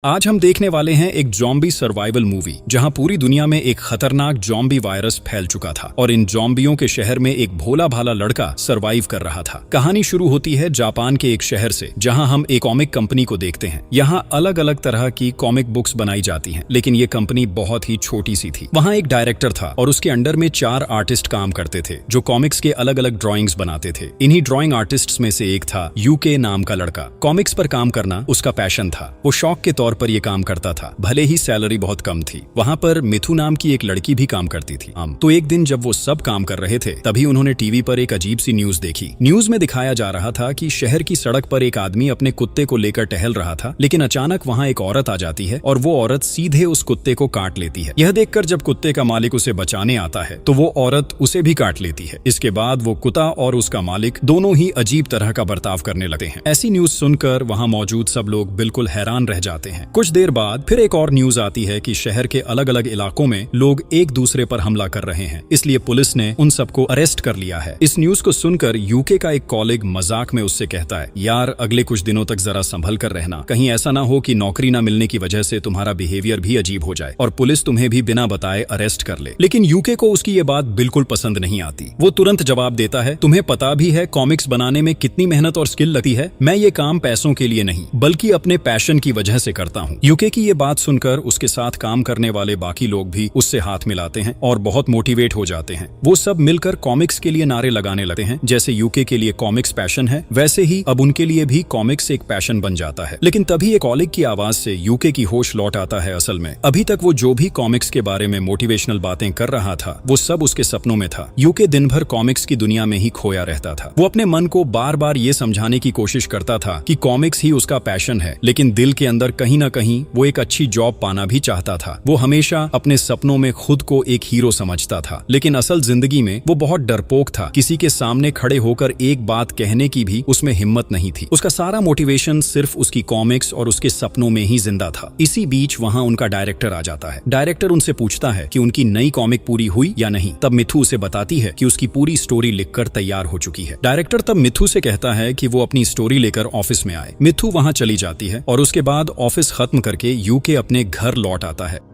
आज हम देखने वाले हैं एक ज़ॉम्बी सर्वाइवल मूवी जहां पूरी दुनिया में एक खतरनाक ज़ॉम्बी वायरस फैल चुका था और इन ज़ॉम्बियों के शहर में एक भोला भाला लड़का सर्वाइव कर रहा था। कहानी शुरू होती है जापान के एक शहर से जहां हम एक कॉमिक कंपनी को देखते हैं। यहां अलग अलग तरह की कॉमिक बुक्स बनाई जाती हैं, लेकिन ये कंपनी बहुत ही छोटी सी थी। वहां एक डायरेक्टर था और उसके अंडर में 4 आर्टिस्ट काम करते थे जो कॉमिक्स के अलग अलग ड्रॉइंग्स बनाते थे। इन्हीं ड्रॉइंग आर्टिस्ट में से एक था यूके नाम का लड़का। कॉमिक्स पर काम करना उसका पैशन था। वो शौक के तौर पर ये काम करता था, भले ही सैलरी बहुत कम थी। वहां पर मिथु नाम की एक लड़की भी काम करती थी। तो एक दिन जब वो सब काम कर रहे थे तभी उन्होंने टीवी पर एक अजीब सी न्यूज देखी। न्यूज में दिखाया जा रहा था कि शहर की सड़क पर एक आदमी अपने कुत्ते को लेकर टहल रहा था, लेकिन अचानक वहां एक औरत आ जाती है और वो औरत सीधे उस कुत्ते को काट लेती है। यह देखकर जब कुत्ते का मालिक उसे बचाने आता है तो वो औरत उसे भी काट लेती है। इसके बाद वो कुत्ता और उसका मालिक दोनों ही अजीब तरह का बर्ताव करने लगते हैं। ऐसी न्यूज सुनकर वहां मौजूद सब लोग बिल्कुल हैरान रह जाते हैं। कुछ देर बाद फिर एक और न्यूज आती है कि शहर के अलग अलग इलाकों में लोग एक दूसरे पर हमला कर रहे हैं, इसलिए पुलिस ने उन सबको अरेस्ट कर लिया है। इस न्यूज को सुनकर यूके का एक कॉलीग मजाक में उससे कहता है, यार अगले कुछ दिनों तक जरा संभल कर रहना, कहीं ऐसा ना हो कि नौकरी ना मिलने की वजह से तुम्हारा बिहेवियर भी अजीब हो जाए और पुलिस तुम्हें भी बिना बताए अरेस्ट कर ले। लेकिन यूके को उसकी ये बात बिल्कुल पसंद नहीं आती। वो तुरंत जवाब देता है, तुम्हें पता भी है कॉमिक्स बनाने में कितनी मेहनत और स्किल लगती है। मैं ये काम पैसों के लिए नहीं बल्कि अपने पैशन की वजह से करता हूँ। यूके की ये बात सुनकर उसके साथ काम करने वाले बाकी लोग भी उससे हाथ मिलाते हैं और बहुत मोटिवेट हो जाते हैं। वो सब मिलकर कॉमिक्स के लिए नारे लगाने लगते हैं। जैसे यूके के लिए कॉमिक्स पैशन है, वैसे ही अब उनके लिए भी कॉमिक्स एक पैशन बन जाता है। लेकिन तभी एक कॉलीग की आवाज से यूके की होश लौट आता है। असल में अभी तक वो जो भी कॉमिक्स के बारे में मोटिवेशनल बातें कर रहा था वो सब उसके सपनों में था। यूके दिन भर कॉमिक्स की दुनिया में ही खोया रहता था। वो अपने मन को बार बार ये समझाने की कोशिश करता था कि कॉमिक्स ही उसका पैशन है, लेकिन दिल के अंदर कहीं ना कहीं वो एक अच्छी जॉब पाना भी चाहता था। वो हमेशा अपने सपनों में खुद को एक हीरो समझता था, लेकिन असल जिंदगी में वो बहुत डरपोक था। किसी के सामने खड़े होकर एक बात कहने की भी उसमें हिम्मत नहीं थी। उसका सारा मोटिवेशन सिर्फ उसकी कॉमिक्स और उसके सपनों में ही जिंदा था। इसी बीच वहां उनका डायरेक्टर आ जाता है। डायरेक्टर उनसे पूछता है कि उनकी नई कॉमिक पूरी हुई या नहीं। तब मिथु उसे बताती है कि उसकी पूरी स्टोरी लिखकर तैयार हो चुकी है। डायरेक्टर तब मिथु से कहता है कि वो अपनी स्टोरी लेकर ऑफिस में आए। मिथु वहां चली जाती है और उसके बाद ऑफिस खत्म करके यूके अपने घर लौट आता है।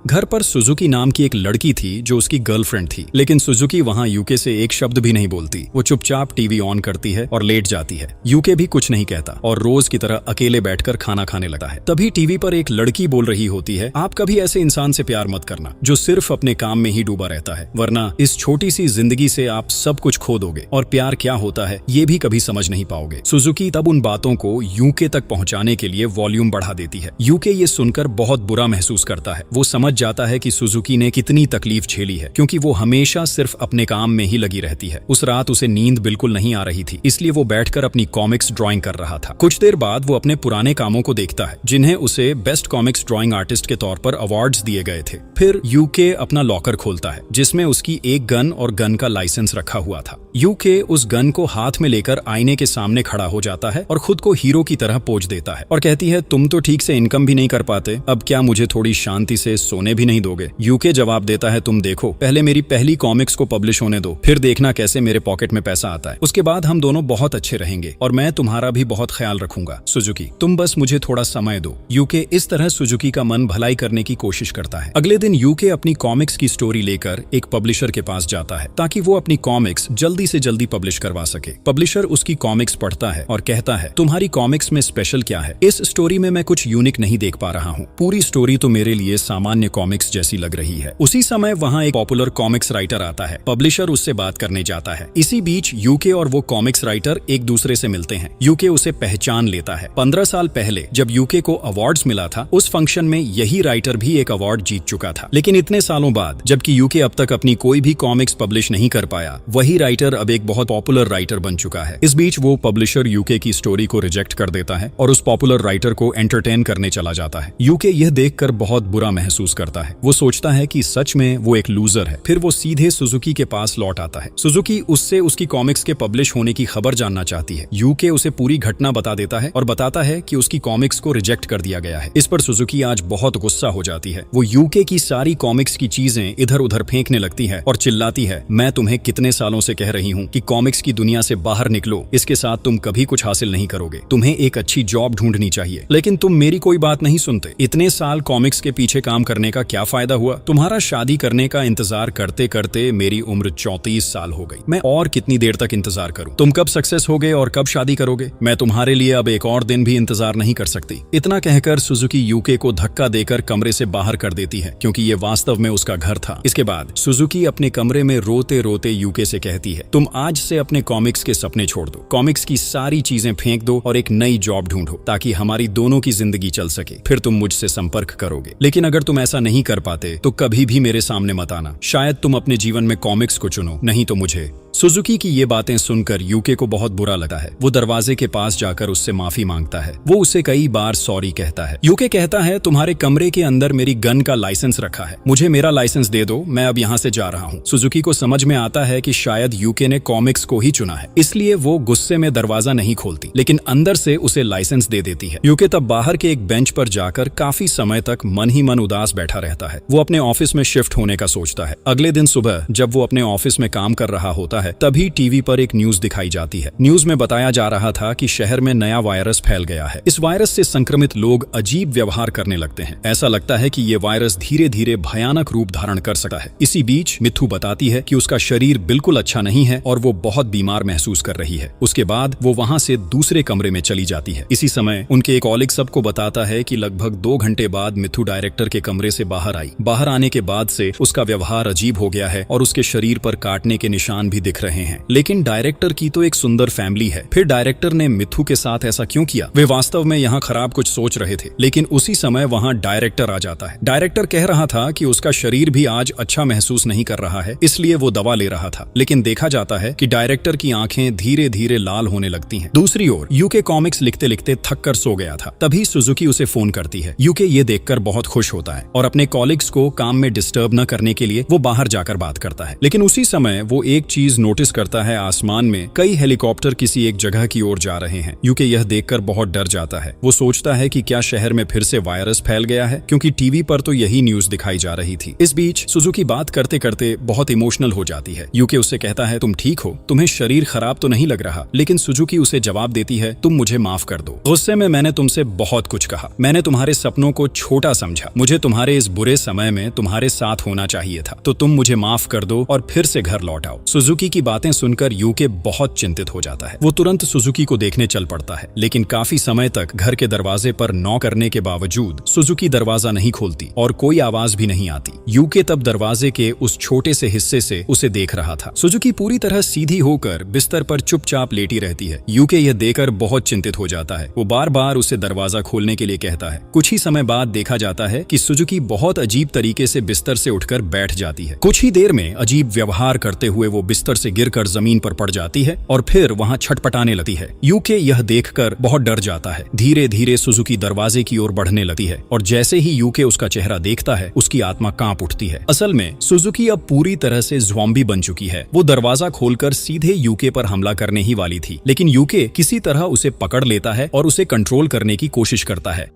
घर पर सुजुकी नाम की एक लड़की थी जो उसकी गर्लफ्रेंड थी, लेकिन सुजुकी वहां यूके से एक शब्द भी नहीं बोलती। वो चुपचाप टीवी ऑन करती है और लेट जाती है। यूके भी कुछ नहीं कहता और रोज की तरह अकेले बैठकर खाना खाने लगता है। तभी टीवी पर एक लड़की बोल रही होती है, आप कभी ऐसे इंसान से प्यार मत करना जो सिर्फ अपने काम में ही डूबा रहता है, वरना इस छोटी सी जिंदगी से आप सब कुछ खो दोगे और प्यार क्या होता है ये भी कभी समझ नहीं पाओगे। सुजुकी तब उन बातों को यूके तक पहुंचाने के लिए वॉल्यूम बढ़ा देती है। यूके ये सुनकर बहुत बुरा महसूस करता है। वो समझ जाता है कि सुजुकी ने कितनी तकलीफ झेली है, क्योंकि वो हमेशा सिर्फ अपने काम में ही लगी रहती है। उस रात उसे नींद बिल्कुल नहीं आ रही थी, इसलिए वो बैठकर अपनी कॉमिक्स ड्राइंग कर रहा था। कुछ देर बाद वो अपने पुराने कामों को देखता है जिन्हें उसे बेस्ट कॉमिक्स ड्राइंग आर्टिस्ट के तौर पर अवार्ड्स दिए गए थे। फिर यूके अपना लॉकर खोलता है जिसमें उसकी एक गन और गन का लाइसेंस रखा हुआ था। यूके उस गन को हाथ में लेकर आईने के सामने खड़ा हो जाता है और खुद को हीरो की तरह पोज देता है और कहती है, तुम तो ठीक से इनकम भी नहीं कर पाते, अब क्या मुझे थोड़ी शांति से सोने भी नहीं दोगे? यूके जवाब देता है, तुम देखो, पहले मेरी पहली कॉमिक्स को पब्लिश होने दो, फिर देखना कैसे मेरे पॉकेट में पैसा आता है। उसके बाद हम दोनों बहुत अच्छे रहेंगे और मैं तुम्हारा भी बहुत ख्याल रखूंगा। सुजुकी, तुम बस मुझे थोड़ा समय दो। यूके इस तरह सुजुकी का मन भलाई करने की कोशिश करता है। अगले दिन यूके अपनी कॉमिक्स की स्टोरी लेकर एक पब्लिशर के पास जाता है ताकि वो अपनी कॉमिक्स जल्दी से जल्दी पब्लिश करवा सके। पब्लिशर उसकी कॉमिक्स पढ़ता है और कहता है, तुम्हारी कॉमिक्स में स्पेशल क्या है? इस स्टोरी में मैं कुछ यूनिक नहीं देख पा रहा हूँ। पूरी स्टोरी तो मेरे लिए सामान्य कॉमिक्स जैसी लग रही है। उसी समय वहां एक पॉपुलर कॉमिक्स राइटर आता है। पब्लिशर उससे बात करने जाता है। इसी बीच यूके और वो कॉमिक्स राइटर एक दूसरे से मिलते हैं। यूके उसे पहचान लेता है। 15 साल पहले जब यूके को अवार्ड्स मिला था, उस फंक्शन में यही राइटर भी एक अवार्ड जीत चुका था। लेकिन इतने सालों बाद जबकि यूके अब तक अपनी कोई भी कॉमिक्स पब्लिश नहीं कर पाया, वही राइटर अब एक बहुत पॉपुलर राइटर बन चुका है। इस बीच वो पब्लिशर यूके की स्टोरी को रिजेक्ट कर देता है और उस पॉपुलर राइटर को एंटरटेन करने चला जाता है। यूके यह देखकर बहुत बुरा महसूस करता है। वो सोचता है कि सच में वो एक लूजर है। फिर वो सीधे सुजुकी के पास लौट आता है। सुजुकी उससे उसकी कॉमिक्स के पब्लिश होने की खबर जानना चाहती है। यूके उसे पूरी घटना बता देता है और बताता है कि उसकी कॉमिक्स को रिजेक्ट कर दिया गया है। इस पर सुजुकी आज बहुत गुस्सा हो जाती है। वो यूके की सारी कॉमिक्स की चीजें इधर उधर फेंकने लगती है और चिल्लाती है, मैं तुम्हें कितने सालों से कह रही हूँ कि कॉमिक्स की दुनिया से बाहर निकलो, इसके साथ तुम कभी कुछ हासिल नहीं करोगे। तुम्हें एक अच्छी जॉब ढूंढनी चाहिए, लेकिन तुम मेरी कोई बात नहीं सुनते। इतने साल कॉमिक्स के पीछे काम करने का क्या फायदा हुआ? तुम्हारा शादी करने का इंतजार करते करते मेरी उम्र 34 साल हो गई। मैं और कितनी देर तक इंतजार करूं? तुम कब सक्सेस होगे और कब शादी करोगे? मैं तुम्हारे लिए अब एक और दिन भी इंतजार नहीं कर सकती। इतना कहकर सुजुकी यूके को धक्का देकर कमरे से बाहर कर देती है, क्योंकि ये वास्तव में उसका घर था। इसके बाद सुजुकी अपने कमरे में रोते रोते यूके से कहती है, तुम आज से अपने कॉमिक्स के सपने छोड़ दो, कॉमिक्स की सारी चीजें फेंक दो और एक नई जॉब ढूंढो, ताकि हमारी दोनों की जिंदगी चल सके। फिर तुम मुझसे संपर्क करोगे। लेकिन अगर तुम ऐसा नहीं कर पाते तो कभी भी मेरे सामने मत आना। शायद तुम अपने जीवन में कॉमिक्स को चुनो, नहीं तो मुझे। सुजुकी की ये बातें सुनकर यूके को बहुत बुरा लगा है। वो दरवाजे के पास जाकर उससे माफी मांगता है। वो उसे कई बार सॉरी कहता है। यूके कहता है, तुम्हारे कमरे के अंदर मेरी गन का लाइसेंस रखा है, मुझे मेरा लाइसेंस दे दो, मैं अब यहाँ से जा रहा हूँ। सुजुकी को समझ में आता है कि शायद यूके ने कॉमिक्स को ही चुना है, इसलिए वो गुस्से में दरवाजा नहीं खोलती, लेकिन अंदर से उसे लाइसेंस दे देती है। यूके तब बाहर के एक बेंच पर जाकर काफी समय तक मन ही मन उदास बैठा रहता है। वो अपने ऑफिस में शिफ्ट होने का सोचता है। अगले दिन सुबह जब वो अपने ऑफिस में काम कर रहा होता है, तभी टीवी पर एक न्यूज दिखाई जाती है। न्यूज में बताया जा रहा था कि शहर में नया वायरस फैल गया है। इस वायरस से संक्रमित लोग अजीब व्यवहार करने लगते हैं। ऐसा लगता है कि ये वायरस धीरे धीरे भयानक रूप धारण कर सकता है। इसी बीच मिथु बताती है कि उसका शरीर बिल्कुल अच्छा नहीं है और वो बहुत बीमार महसूस कर रही है। उसके बाद वो वहाँ से दूसरे कमरे में चली जाती है। इसी समय उनके एक कॉलिग सबको बताता है कि लगभग 2 घंटे बाद मिथु डायरेक्टर के कमरे से बाहर आई। बाहर आने के बाद से उसका व्यवहार अजीब हो गया है और उसके शरीर पर काटने के निशान भी दिख रहे हैं। लेकिन डायरेक्टर की तो एक सुंदर फैमिली है। फिर डायरेक्टर ने मिथु के साथ ऐसा क्यों किया? वे वास्तव में यहाँ खराब कुछ सोच रहे थे, लेकिन उसी समय वहाँ डायरेक्टर आ जाता है। डायरेक्टर कह रहा था कि उसका शरीर भी आज अच्छा महसूस नहीं कर रहा है, इसलिए वो दवा ले रहा था। लेकिन देखा जाता है कि डायरेक्टर की आंखें धीरे धीरे लाल होने लगती हैं। दूसरी ओर यूके कॉमिक्स लिखते लिखते थक कर सो गया था। तभी सुजुकी उसे फोन करती है। यूके ये देखकर बहुत खुश होता है और अपने कॉलिग्स को काम में डिस्टर्ब न करने के लिए वो बाहर जाकर बात करता है। लेकिन उसी समय वो एक चीज नोटिस करता है, आसमान में कई हेलीकॉप्टर किसी एक जगह की ओर जा रहे हैं। यूके यह देखकर बहुत डर जाता है। वो सोचता है कि क्या शहर में फिर से वायरस फैल गया है, क्योंकि टीवी पर तो यही न्यूज दिखाई जा रही थी। इस बीच सुजुकी बात करते करते बहुत इमोशनल हो जाती है। यूके उससे कहता है, तुम ठीक हो? तुम्हें शरीर खराब तो नहीं लग रहा? लेकिन सुजुकी उसे जवाब देती है, तुम मुझे माफ कर दो। गुस्से में मैंने तुमसे बहुत कुछ कहा। मैंने तुम्हारे सपनों को छोटा समझा। मुझे तुम्हारे इस बुरे समय में तुम्हारे साथ होना चाहिए था। तो तुम मुझे माफ कर दो और फिर से घर लौट आओ। सुजुकी की बातें सुनकर यूके बहुत चिंतित हो जाता है। वो तुरंत सुजुकी को देखने चल पड़ता है, लेकिन काफी समय तक घर के दरवाजे पर नॉक करने के बावजूद सुजुकी दरवाजा नहीं खोलती और कोई आवाज भी नहीं आती। यूके तब दरवाजे के उस छोटे से हिस्से से उसे देख रहा था। सुजुकी पूरी तरह सीधी होकर बिस्तर पर चुपचाप लेटी रहती है। यूके यह देखकर बहुत चिंतित हो जाता है। वो बार बार उसे दरवाजा खोलने के लिए कहता है। कुछ ही समय बाद देखा जाता है कि सुजुकी बहुत अजीब तरीके से बिस्तर से उठकर बैठ जाती है। कुछ ही देर में अजीब व्यवहार करते हुए वो बिस्तर से गिरकर जमीन पर पड़ जाती है और फिर वहाँ छटपटाने लगती है। यूके यह देखकर बहुत डर जाता है। धीरे धीरे सुजुकी दरवाजे की ओर बढ़ने लगती है और जैसे ही यूके उसका चेहरा देखता है, उसकी आत्मा कांप उठती है। असल में सुजुकी अब पूरी तरह से ज़ॉम्बी बन चुकी है। वो दरवाजा खोलकर सीधे यूके पर हमला करने ही वाली थी, लेकिन यूके किसी तरह उसे पकड़ लेता है और उसे कंट्रोल करने की कोशिश करता है।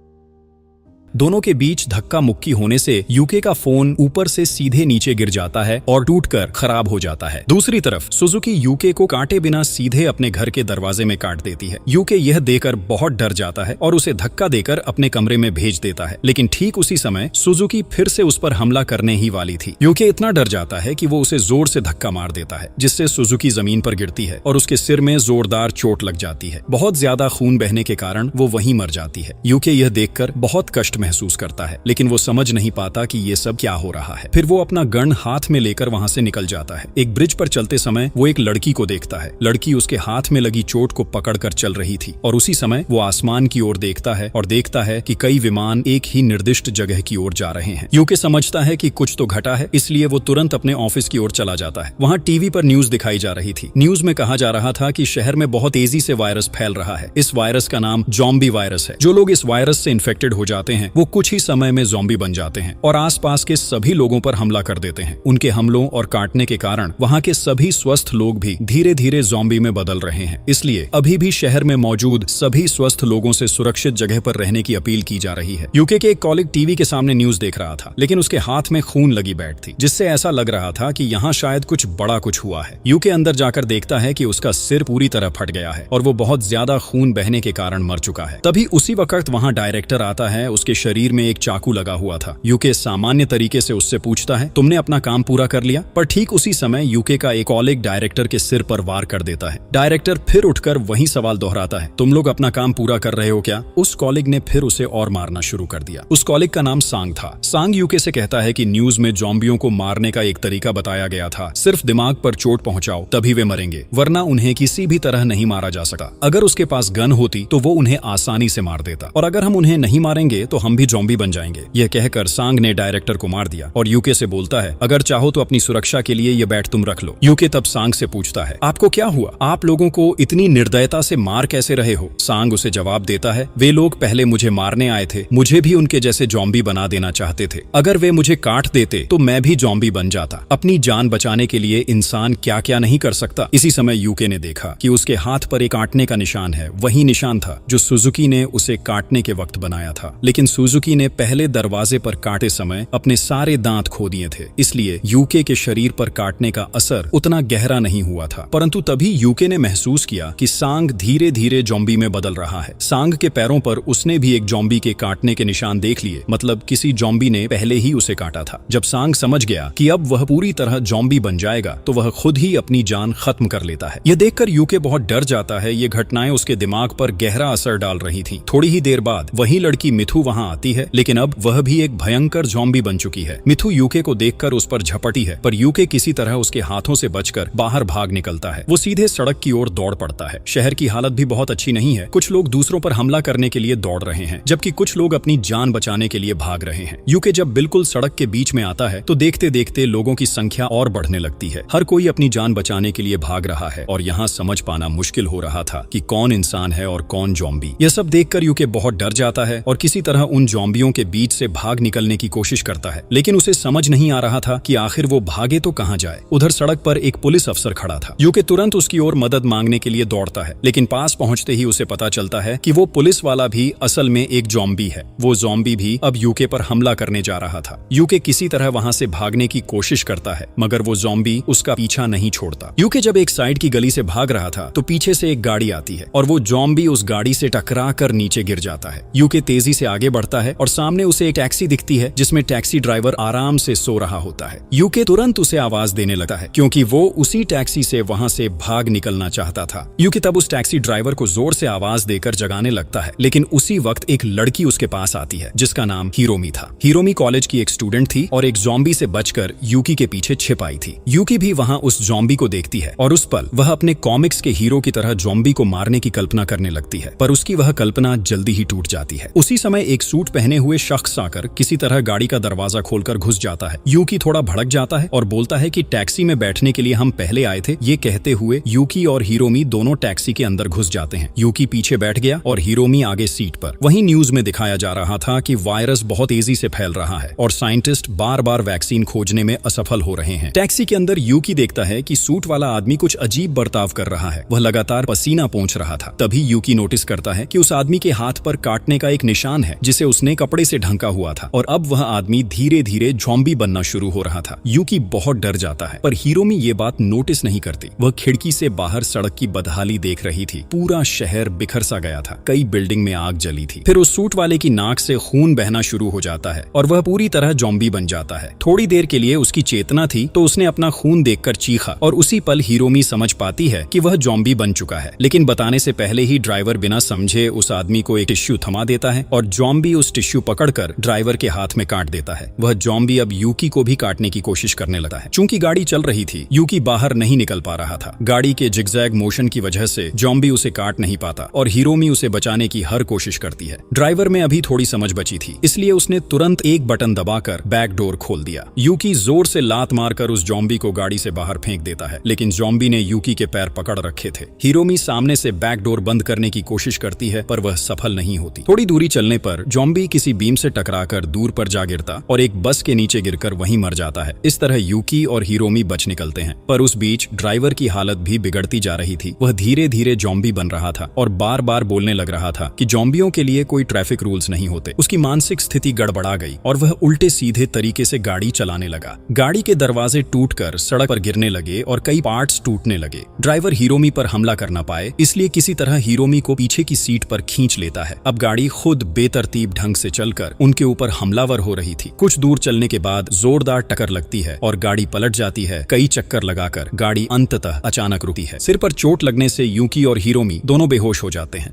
दोनों के बीच धक्का मुक्की होने से यूके का फोन ऊपर से सीधे नीचे गिर जाता है और टूटकर खराब हो जाता है। दूसरी तरफ सुजुकी यूके को काटे बिना सीधे अपने घर के दरवाजे में काट देती है। यूके यह देकर बहुत डर जाता है और उसे धक्का देकर अपने कमरे में भेज देता है। लेकिन ठीक उसी समय सुजुकी फिर से उस पर हमला करने ही वाली थी। यूके इतना डर जाता है कि वो उसे जोर से धक्का मार देता है, जिससे सुजुकी जमीन पर गिरती है और उसके सिर में जोरदार चोट लग जाती है। बहुत ज्यादा खून बहने के कारण वो वहीं मर जाती है। यूके यह देखकर बहुत कष्ट महसूस करता है, लेकिन वो समझ नहीं पाता कि ये सब क्या हो रहा है। फिर वो अपना गन हाथ में लेकर वहां से निकल जाता है। एक ब्रिज पर चलते समय वो एक लड़की को देखता है। लड़की उसके हाथ में लगी चोट को पकड़कर चल रही थी और उसी समय वो आसमान की ओर देखता है और देखता है कि कई विमान एक ही निर्दिष्ट जगह की ओर जा रहे हैं। यूके समझता है कि कुछ तो घटा है, इसलिए वो तुरंत अपने ऑफिस की ओर चला जाता है। वहाँ टीवी पर न्यूज दिखाई जा रही थी। न्यूज में कहा जा रहा था कि शहर में बहुत तेजी से वायरस फैल रहा है। इस वायरस का नाम ज़ॉम्बी वायरस है। जो लोग इस वायरस से इन्फेक्टेड हो जाते हैं वो कुछ ही समय में ज़ॉम्बी बन जाते हैं और आसपास के सभी लोगों पर हमला कर देते हैं। उनके हमलों और काटने के कारण वहाँ के सभी स्वस्थ लोग भी धीरे धीरे ज़ॉम्बी में बदल रहे हैं। इसलिए अभी भी शहर में मौजूद सभी स्वस्थ लोगों से सुरक्षित जगह पर रहने की अपील की जा रही है। यूके के एक कॉलिग टीवी के सामने न्यूज देख रहा था, लेकिन उसके हाथ में खून लगी बैट थी, जिससे ऐसा लग रहा था कि यहाँ शायद कुछ बड़ा कुछ हुआ है। यूके अंदर जाकर देखता है कि उसका सिर पूरी तरह फट गया है और वो बहुत ज्यादा खून बहने के कारण मर चुका है। तभी उसी वक्त वहाँ डायरेक्टर आता है। उसके शरीर में एक चाकू लगा हुआ था। यूके सामान्य तरीके से उससे पूछता है, तुमने अपना काम पूरा कर लिया? पर ठीक उसी समय यूके का एक कॉलिग डायरेक्टर के सिर पर वार कर देता है। डायरेक्टर फिर उठकर वही सवाल दोहराता है, तुम लोग अपना काम पूरा कर रहे हो क्या? उस कॉलिग ने फिर उसे और मारना शुरू कर दिया। उस कॉलिग का नाम सांग था। सांग यूके से कहता है कि न्यूज में ज़ॉम्बियों को मारने का एक तरीका बताया गया था, सिर्फ दिमाग पर चोट पहुंचाओ तभी वे मरेंगे, वरना उन्हें किसी भी तरह नहीं मारा जा सकता। अगर उसके पास गन होती तो वो उन्हें आसानी से मार देता, और अगर हम उन्हें नहीं मारेंगे तो हम भी ज़ॉम्बी बन जाएंगे। यह कहकर सांग ने डायरेक्टर को मार दिया और यूके से बोलता है, अगर चाहो तो अपनी सुरक्षा के लिए ये बैट तुम रख लो। यूके तब सांग से पूछता है, आपको क्या हुआ? आप लोगों को इतनी निर्दयता से मार कैसे रहे हो? सांग उसे जवाब देता है, वे लोग पहले मुझे मारने आए थे, मुझे भी उनके जैसे ज़ॉम्बी बना देना चाहते थे। अगर वे मुझे काट देते तो मैं भी ज़ॉम्बी बन जाता। अपनी जान बचाने के लिए इंसान क्या क्या नहीं कर सकता। इसी समय यूके ने देखा कि उसके हाथ पर एक काटने का निशान है। वही निशान था जो सुजुकी ने उसे काटने के वक्त बनाया था, लेकिन सुजुकी ने पहले दरवाजे पर काटे समय अपने सारे दांत खो दिए थे, इसलिए यूके के शरीर पर काटने का असर उतना गहरा नहीं हुआ था। परंतु तभी यूके ने महसूस किया कि सांग धीरे धीरे ज़ॉम्बी में बदल रहा है। सांग के पैरों पर उसने भी एक ज़ॉम्बी के काटने के निशान देख लिए, मतलब किसी ज़ॉम्बी ने पहले ही उसे काटा था। जब सांग समझ गया कि अब वह पूरी तरह ज़ॉम्बी बन जाएगा तो वह खुद ही अपनी जान खत्म कर लेता है। यह देखकर यूके बहुत डर जाता है। ये घटनाएं उसके दिमाग पर गहरा असर डाल रही थी। थोड़ी ही देर बाद वही लड़की मिथु वहां आती है, लेकिन अब वह भी एक भयंकर ज़ॉम्बी बन चुकी है। मिथु यूके को देखकर उस पर झपटी है, पर यूके किसी तरह उसके हाथों से बचकर बाहर भाग निकलता है। वो सीधे सड़क की ओर दौड़ पड़ता है। शहर की हालत भी बहुत अच्छी नहीं है। कुछ लोग दूसरों पर हमला करने के लिए दौड़ रहे हैं, जबकि कुछ लोग अपनी जान बचाने के लिए भाग रहे हैं। यूके जब बिल्कुल सड़क के बीच में आता है तो देखते देखते लोगों की संख्या और बढ़ने लगती है। हर कोई अपनी जान बचाने के लिए भाग रहा है और यहाँ समझ पाना मुश्किल हो रहा था कि कौन इंसान है और कौन ज़ॉम्बी। यह सब देखकर यूके बहुत डर जाता है और किसी तरह उन ज़ॉम्बियों के बीच से भाग निकलने की कोशिश करता है, लेकिन उसे समझ नहीं आ रहा था कि आखिर वो भागे तो कहाँ जाए। उधर सड़क पर एक पुलिस अफसर खड़ा था। यूके तुरंत उसकी ओर मदद मांगने के लिए दौड़ता है, लेकिन पास पहुंचते ही उसे पता चलता है कि वो पुलिस वाला भी असल में एक ज़ॉम्बी है। वो ज़ॉम्बी भी अब यूके पर हमला करने जा रहा था। यूके किसी तरह वहां से भागने की कोशिश करता है, मगर वो ज़ॉम्बी उसका पीछा नहीं छोड़ता। यूके जब एक साइड की गली से भाग रहा था तो पीछे से एक गाड़ी आती है और वो ज़ॉम्बी उस गाड़ी से टकरा कर नीचे गिर जाता है। यूके तेजी से आगे बढ़ता है और सामने उसे एक टैक्सी दिखती है जिसमें टैक्सी ड्राइवर आराम से सो रहा होता है। यूके तुरंत उसे आवाज देने लगता है, क्योंकि वो उसी टैक्सी से वहां से भाग निकलना चाहता था। यूके तब उस टैक्सी ड्राइवर को जोर से आवाज देकर जगाने लगता है, लेकिन उसी वक्त एक लड़की उसके पास आती है जिसका नाम हिरोमी था। हिरोमी कॉलेज की एक स्टूडेंट थी और एक ज़ॉम्बी से बचकर यूकी के पीछे छिप आई थी। यूकी भी वहां उस ज़ॉम्बी को देखती है और उस पल वह अपने कॉमिक्स के हीरो की तरह ज़ॉम्बी को मारने की कल्पना करने लगती है, पर उसकी वह कल्पना जल्दी ही टूट जाती है। उसी समय एक सूट पहने हुए शख्स आकर किसी तरह गाड़ी का दरवाजा खोलकर घुस जाता है। यूकी थोड़ा भड़क जाता है और बोलता है कि टैक्सी में बैठने के लिए हम पहले आए थे। ये कहते हुए यूकी और हिरोमी दोनों टैक्सी के अंदर घुस जाते हैं। यूकी पीछे बैठ गया और हिरोमी आगे सीट पर। वहीं न्यूज में दिखाया जा रहा था कि वायरस बहुत तेजी से फैल रहा है और साइंटिस्ट बार बार वैक्सीन खोजने में असफल हो रहे हैं। टैक्सी के अंदर यूकी देखता है कि सूट वाला आदमी कुछ अजीब बर्ताव कर रहा है। वह लगातार पसीना पोंछ रहा था। तभी यूकी नोटिस करता है कि उस आदमी के हाथ पर काटने का एक निशान है जिसे उसने कपड़े से ढंका हुआ था और अब वह आदमी धीरे धीरे ज़ॉम्बी बनना शुरू हो रहा था। यूकी बहुत डर जाता है, पर हिरोमी ये बात नोटिस नहीं करती। वह खिड़की से बाहर सड़क की बदहाली देख रही थी। पूरा शहर बिखर सा गया था। कई बिल्डिंग में आग जली थी। फिर उस सूट वाले की नाक से खून बहना शुरू हो जाता है और वह पूरी तरह ज़ॉम्बी बन जाता है। थोड़ी देर के लिए उसकी चेतना थी तो उसने अपना खून देखकर चीखा और उसी पल हिरोमी समझ पाती है कि वह ज़ॉम्बी बन चुका है। लेकिन बताने से पहले ही ड्राइवर बिना समझे उस आदमी को एक टिश्यू थमा देता है और ज़ॉम्बी उस टिश्यू पकड़कर ड्राइवर के हाथ में काट देता है। वह ज़ॉम्बी अब यूकी को भी काटने की कोशिश करने लगता है। चूंकि गाड़ी चल रही थी, यूकी बाहर नहीं निकल पा रहा था। गाड़ी के जिगजैग मोशन की वजह से ज़ॉम्बी उसे काट नहीं पाता और हिरोमी उसे बचाने की हर कोशिश करती है। ड्राइवर में अभी थोड़ी समझ बची थी, इसलिए उसने तुरंत एक बटन दबाकर बैक डोर खोल दिया। यूकी जोर से लात मारकर उस ज़ॉम्बी को गाड़ी से बाहर फेंक देता है, लेकिन ज़ॉम्बी ने यूकी के पैर पकड़ रखे थे। हिरोमी सामने से बैक डोर बंद करने की कोशिश करती है, पर वह सफल नहीं होती। थोड़ी दूरी चलने पर जॉम्बी किसी बीम से टकराकर दूर पर जा गिरता और एक बस के नीचे गिरकर वहीं मर जाता है। इस तरह यूकी और हिरोमी बच निकलते हैं, पर उस बीच ड्राइवर की हालत भी बिगड़ती जा रही थी। वह धीरे धीरे जॉम्बी बन रहा था और बार बार बोलने लग रहा था कि जॉम्बियों के लिए कोई ट्रैफिक रूल्स नहीं होते। उसकी मानसिक स्थिति गड़बड़ा गई और वह उल्टे सीधे तरीके से गाड़ी चलाने लगा। गाड़ी के दरवाजे टूटकर सड़क पर गिरने लगे और कई पार्ट्स टूटने लगे। ड्राइवर हिरोमी पर हमला कर न पाए, इसलिए किसी तरह हिरोमी को पीछे की सीट पर खींच लेता है। अब गाड़ी खुद बेतरतीब ढंग से चलकर उनके ऊपर हमलावर हो रही थी। कुछ दूर चलने के बाद जोरदार टक्कर लगती है और गाड़ी पलट जाती है। कई चक्कर लगाकर गाड़ी अंततः अचानक रुकती है। सिर पर चोट लगने से यूकी और हिरोमी दोनों बेहोश हो जाते हैं।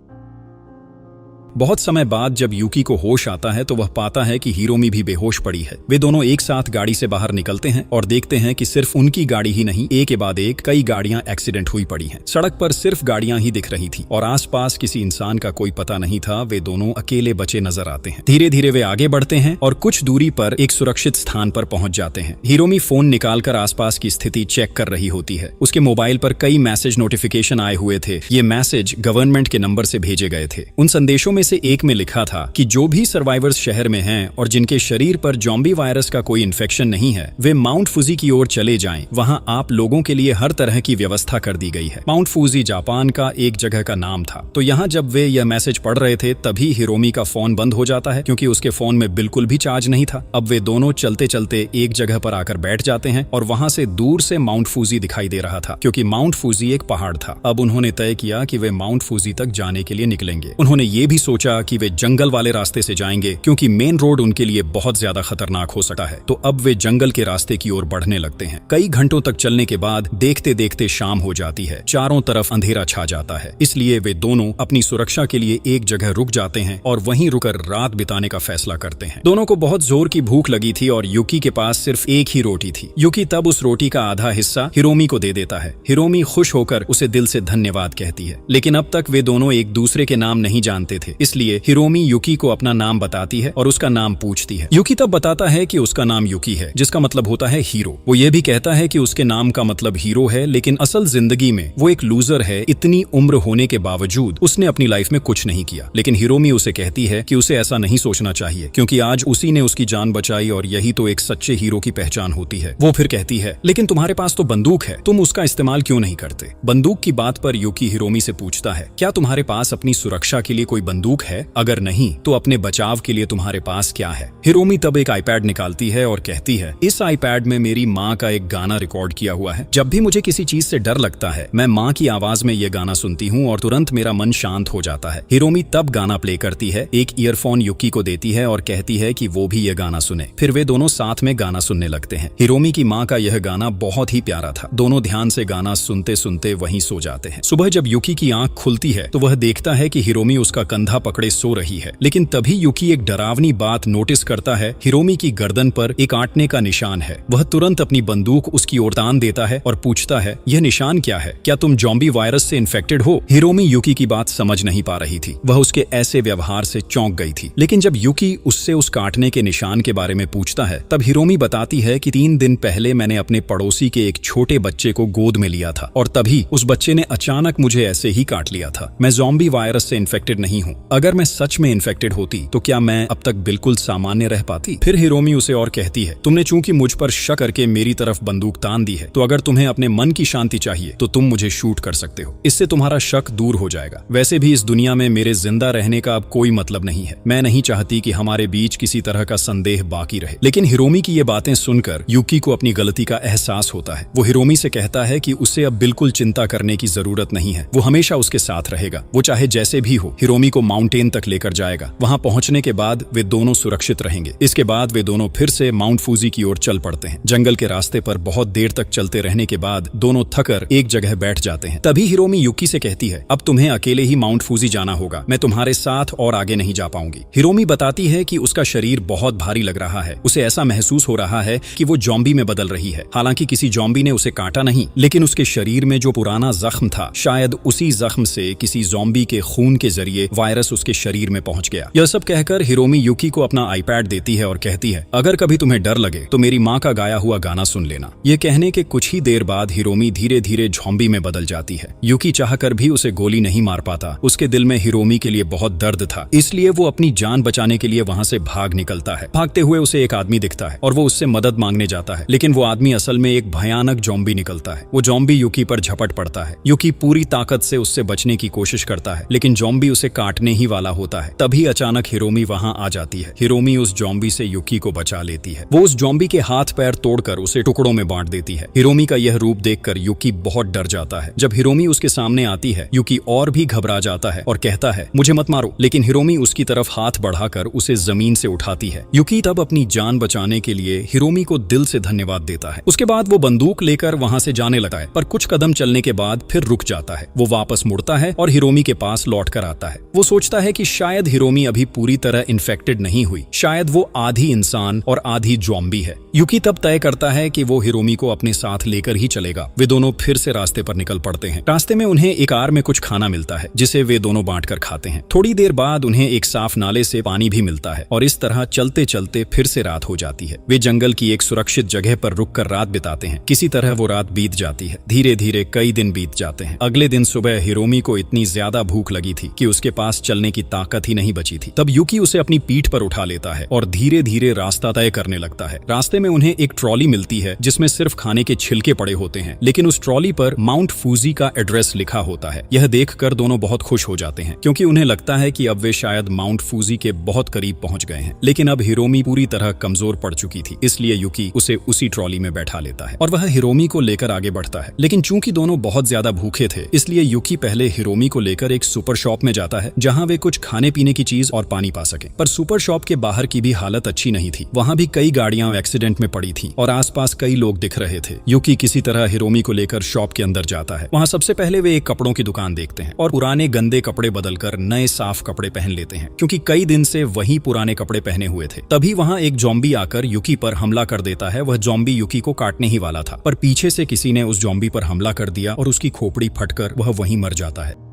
बहुत समय बाद जब यूकी को होश आता है तो वह पाता है कि हिरोमी भी बेहोश पड़ी है। वे दोनों एक साथ गाड़ी से बाहर निकलते हैं और देखते हैं कि सिर्फ उनकी गाड़ी ही नहीं, एक के बाद एक कई गाड़ियां एक्सीडेंट हुई पड़ी हैं। सड़क पर सिर्फ गाड़ियां ही दिख रही थी और आसपास किसी इंसान का कोई पता नहीं था। वे दोनों अकेले बचे नजर आते हैं। धीरे धीरे वे आगे बढ़ते हैं और कुछ दूरी पर एक सुरक्षित स्थान पर पहुंच जाते हैं। हिरोमी फोन निकालकर आसपास की स्थिति चेक कर रही होती है। उसके मोबाइल पर कई मैसेज नोटिफिकेशन आए हुए थे। ये मैसेज गवर्नमेंट के नंबर से भेजे गए थे। उन संदेशों में से एक में लिखा था कि जो भी सर्वाइवर्स शहर में हैं और जिनके शरीर पर जॉम्बी वायरस का कोई इन्फेक्शन नहीं है, वे माउंट फूजी की ओर चले जाएं। वहां आप लोगों के लिए हर तरह की व्यवस्था कर दी गई है। माउंट फूजी जापान का एक जगह का नाम था। तो यहाँ जब वे यह मैसेज पढ़ रहे थे तभी हिरोमी का फोन बंद हो जाता है, क्योंकि उसके फोन में बिल्कुल भी चार्ज नहीं था। अब वे दोनों चलते चलते एक जगह पर आकर बैठ जाते हैं और वहां से दूर से माउंट फूजी दिखाई दे रहा था, क्योंकि माउंट फूजी एक पहाड़ था। अब उन्होंने तय किया कि वे माउंट फूजी तक जाने के लिए निकलेंगे। उन्होंने ये भी सोचा कि वे जंगल वाले रास्ते से जाएंगे, क्योंकि मेन रोड उनके लिए बहुत ज्यादा खतरनाक हो सकता है। तो अब वे जंगल के रास्ते की ओर बढ़ने लगते हैं। कई घंटों तक चलने के बाद देखते देखते शाम हो जाती है। चारों तरफ अंधेरा छा जाता है, इसलिए वे दोनों अपनी सुरक्षा के लिए एक जगह रुक जाते हैं और वहीं रुकर रात बिताने का फैसला करते हैं। दोनों को बहुत जोर की भूख लगी थी और यूकी के पास सिर्फ एक ही रोटी थी। यूकी तब उस रोटी का आधा हिस्सा हिरोमी को दे देता है। हिरोमी खुश होकर उसे दिल से धन्यवाद कहती है, लेकिन अब तक वे दोनों एक दूसरे के नाम नहीं जानते थे, इसलिए हिरोमी यूकी को अपना नाम बताती है और उसका नाम पूछती है। यूकी तब बताता है कि उसका नाम यूकी है, जिसका मतलब होता है हीरो। वो ये भी कहता है कि उसके नाम का मतलब हीरो है, लेकिन असल जिंदगी में वो एक लूजर है। इतनी उम्र होने के बावजूद उसने अपनी लाइफ में कुछ नहीं किया। लेकिन हिरोमी उसे कहती है कि उसे ऐसा नहीं सोचना चाहिए, क्योंकि आज उसी ने उसकी जान बचाई और यही तो एक सच्चे हीरो की पहचान होती है। वो फिर कहती है, लेकिन तुम्हारे पास तो बंदूक है, तुम उसका इस्तेमाल क्यों नहीं करते? बंदूक की बात पर यूकी हिरोमी से पूछता है, क्या तुम्हारे पास अपनी सुरक्षा के लिए कोई बंदूक है? अगर नहीं तो अपने बचाव के लिए तुम्हारे पास क्या है? हिरोमी तब एक आईपैड निकालती है और कहती है, इस आईपैड में मेरी माँ का एक गाना रिकॉर्ड किया हुआ है। जब भी मुझे किसी चीज से डर लगता है, मैं माँ की आवाज में ये गाना सुनती हूँ और तुरंत मेरा मन शांत हो जाता है। हिरोमी तब गाना प्ले करती है, एक ईयरफोन यूकी को देती है और कहती है कि वो भी ये गाना सुने। फिर वे दोनों साथ में गाना सुनने लगते हैं। हिरोमी की माँ का यह गाना बहुत ही प्यारा था। दोनों ध्यान से गाना सुनते सुनते वहीं सो जाते हैं। सुबह जब यूकी की आंख खुलती है तो वह देखता है कि हिरोमी उसका कंधा पकड़े सो रही है, लेकिन तभी यूकी एक डरावनी बात नोटिस करता है। हिरोमी की गर्दन पर एक काटने का निशान है। वह तुरंत अपनी बंदूक उसकी ओर तान देता है और पूछता है, यह निशान क्या है? क्या तुम जॉम्बी वायरस से इन्फेक्टेड हो? हिरोमी यूकी की बात समझ नहीं पा रही थी। वह उसके ऐसे व्यवहार से चौंक गई थी। लेकिन जब यूकी उससे उस काटने के निशान के बारे में पूछता है, तब हिरोमी बताती है कि 3 दिन पहले मैंने अपने पड़ोसी के एक छोटे बच्चे को गोद में लिया था और तभी उस बच्चे ने अचानक मुझे ऐसे ही काट लिया था। मैं जॉम्बी वायरस से इन्फेक्टेड नहीं हूँ। अगर मैं सच में इन्फेक्टेड होती तो क्या मैं अब तक बिल्कुल सामान्य रह पाती? फिर हिरोमी उसे और कहती है, तुमने चूंकि मुझ पर शक करके मेरी तरफ बंदूक तान दी है, तो अगर तुम्हें अपने मन की शांति चाहिए तो तुम मुझे शूट कर सकते हो। इससे तुम्हारा शक दूर हो जाएगा। वैसे भी इस दुनिया में मेरे जिंदा रहने का अब कोई मतलब नहीं है। मैं नहीं चाहती कि हमारे बीच किसी तरह का संदेह बाकी रहे। लेकिन हिरोमी की ये बातें सुनकर यूकी को अपनी गलती का एहसास होता है। वो हिरोमी से कहता है कि उसे अब बिल्कुल चिंता करने की जरूरत नहीं है। वो हमेशा उसके साथ रहेगा। वो चाहे जैसे भी हो हिरोमी को माउंटेन तक लेकर जाएगा। वहां पहुंचने के बाद वे दोनों सुरक्षित रहेंगे। इसके बाद वे दोनों फिर से माउंट फूजी की ओर चल पड़ते हैं। जंगल के रास्ते पर बहुत देर तक चलते रहने के बाद दोनों थकर एक जगह बैठ जाते हैं। तभी हिरोमी यूकी से कहती है, अब तुम्हें अकेले ही माउंट फूजी जाना होगा। मैं तुम्हारे साथ और आगे नहीं जा पाऊंगी। हिरोमी बताती है कि उसका शरीर बहुत भारी लग रहा है। उसे ऐसा महसूस हो रहा है कि वो जॉम्बी में बदल रही है। हालांकि किसी जॉम्बी ने उसे काटा नहीं, लेकिन उसके शरीर में जो पुराना जख्म था, शायद उसी जख्म से किसी जॉम्बी के खून के जरिए वायरस वायरस उसके शरीर में पहुंच गया। यह सब कहकर हिरोमी यूकी को अपना आईपैड देती है और कहती है, अगर कभी तुम्हें डर लगे तो मेरी माँ का गाया हुआ गाना सुन लेना। ये कहने के कुछ ही देर बाद हिरोमी धीरे धीरे ज़ॉम्बी में बदल जाती है। यूकी चाहकर भी उसे गोली नहीं मार पाता। उसके दिल में हिरोमी के लिए बहुत दर्द था, इसलिए वो अपनी जान बचाने के लिए वहां से भाग निकलता है। भागते हुए उसे एक आदमी दिखता है और वो उससे मदद मांगने जाता है, लेकिन वो आदमी असल में एक भयानक ज़ॉम्बी निकलता है। वो ज़ॉम्बी यूकी पर झपट पड़ता है। यूकी पूरी ताकत से उससे बचने की कोशिश करता है, लेकिन ज़ॉम्बी उसे काटने ही वाला होता है। तभी अचानक हिरोमी वहां आ जाती है। हिरोमी उस ज़ॉम्बी से यूकी को बचा लेती है। वो उस ज़ॉम्बी के हाथ पैर तोड़कर उसे टुकड़ों में बांट देती है। हिरोमी का यह रूप देखकर यूकी बहुत डर जाता है। जब हिरोमी उसके सामने आती है, यूकी और भी घबरा जाता है और कहता है, मुझे मत मारो, लेकिन हिरोमी उसकी तरफ हाथ बढ़ाकर उसे जमीन से उठाती है। यूकी तब अपनी जान बचाने के लिए हिरोमी को दिल से धन्यवाद देता है। उसके बाद वो बंदूक लेकर वहां से जाने लगता है, पर कुछ कदम चलने के बाद फिर रुक जाता है। वो वापस मुड़ता है और हिरोमी के पास लौट कर आता है। वो सोचता है कि शायद हिरोमी अभी पूरी तरह इन्फेक्टेड नहीं हुई, शायद वो आधी इंसान और आधी ज़ॉम्बी है। यूकी तब तय करता है कि वो हिरोमी को अपने साथ लेकर ही चलेगा। वे दोनों फिर से रास्ते पर निकल पड़ते हैं। रास्ते में उन्हें एक कार में कुछ खाना मिलता है, जिसे वे दोनों बांटकर खाते हैं। थोड़ी देर बाद उन्हें एक साफ नाले से पानी भी मिलता है और इस तरह चलते चलते फिर से रात हो जाती है। वे जंगल की एक सुरक्षित जगह पर रुककर रात बिताते हैं। किसी तरह वो रात बीत जाती है। धीरे धीरे कई दिन बीत जाते हैं। अगले दिन सुबह हिरोमी को इतनी ज्यादा भूख लगी थी कि उसके पास चलने की ताकत ही नहीं बची थी। तब यूकी उसे अपनी पीठ पर उठा लेता है और धीरे धीरे रास्ता तय करने लगता है। रास्ते में उन्हें एक ट्रॉली मिलती है जिसमें सिर्फ खाने के छिलके पड़े होते हैं, लेकिन उस ट्रॉली पर माउंट फूजी का एड्रेस लिखा होता है। यह देखकर दोनों बहुत खुश हो जाते हैं, क्योंकि उन्हें लगता है कि अब वे शायद माउंट फूजी के बहुत करीब पहुंच गए हैं। लेकिन अब हिरोमी पूरी तरह कमजोर पड़ चुकी थी, इसलिए यूकी उसे उसी ट्रॉली में बैठा लेता है और वह हिरोमी को लेकर आगे बढ़ता है। लेकिन चूंकि दोनों बहुत ज्यादा भूखे थे, इसलिए यूकी पहले हिरोमी को लेकर एक सुपर शॉप में जाता है, जहां वे कुछ खाने पीने की चीज और पानी पा सके। पर सुपर शॉप के बाहर की भी हालत अच्छी नहीं थी। वहां भी कई गाड़ियां एक्सीडेंट में पड़ी थी और आसपास कई लोग दिख रहे थे। यूकी किसी तरह हिरोमी को लेकर शॉप के अंदर जाता है। वहां सबसे पहले वे एक कपड़ों की दुकान देखते हैं और पुराने गंदे कपड़े बदलकर नए साफ कपड़े पहन लेते हैं, क्योंकि कई दिन से वही पुराने कपड़े पहने हुए थे। तभी वहां एक ज़ॉम्बी आकर यूकी पर हमला कर देता है। वह ज़ॉम्बी यूकी को काटने ही वाला था, पर पीछे से किसी ने उस ज़ॉम्बी पर हमला कर दिया और उसकी खोपड़ी फटकर वह वहीं मर जाता है।